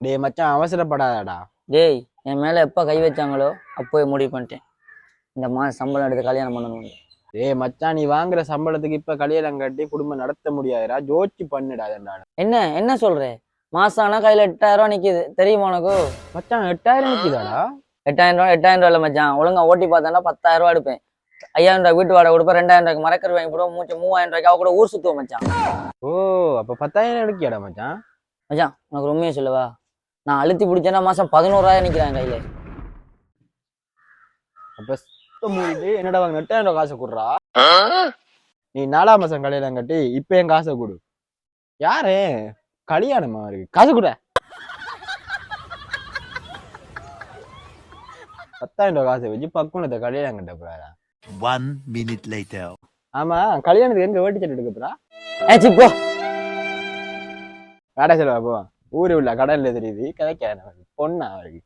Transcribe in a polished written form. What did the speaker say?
டேய் மச்சான் அவசரப்படாதடா. டேய் என் மேல எப்ப கை வச்சாங்களோ அப்போவே முடிவு பண்ணிட்டேன். இந்த மாசம் சம்பளம் எடுத்து கல்யாணம் பண்ணணும். டேய் மச்சான் நீ வாங்குற சம்பளத்துக்கு இப்ப கல்யாணம் கட்டி குடும்பம் நடத்த முடியாதுடா. ஜோதிச்சு பண்ணுடா அதனால. என்ன என்ன சொல்ற? மாசம் ஆனா கையில 8000 ரூபாய் நிக்குது, தெரியுமா உனக்கு? மச்சான் 8000 நிக்குதாடா? 8000 ரூபாய் இல்ல மச்சான், ஒழுங்கா ஓட்டி பார்த்தா 10,000 ரூபாய் எடுப்பேன். 5000 ரூபாய் வீட்டு வாடகை கொடுப்பேன், 2000 ரூபாய்க்கு மரக்கறி வாங்கி போடுவோம், 3000 ரூபாய்க்கு அவ கூட ஊர் சுத்துவோம் மச்சான். ஓ அப்ப 10,000 எடுக்கியாடா மச்சான்? மச்சான் உனக்கு உண்மையை சொல்லவா, நான் அழுத்தி பிடிச்சேன்னா மாசம் 11,000 நிக்கிறான் கையில. அப்ப மூடிட்டு என்னடா வாங்க 8000 ரூபாய் காசை கொடுறா. நீ 4ஆம் மாசம் கல்யாணம் கட்டி இப்ப என் காசை கொடு. யாரு கல்யாணமா இருக்கு? காசு கூட 10,000 ரூபாய் காசை வச்சு பக்குனத்தை கல்யாணம் கட்ட போறாரா? 1 minute later. ஆமா கல்யாணத்துக்கு எங்க வேட்டி சட்டை எடுக்க போறா? போ கடை செலவா போ. ஊரு உள்ள கடல்ல தெரியுது கதைக்க பொண்ணா அவருக்கு.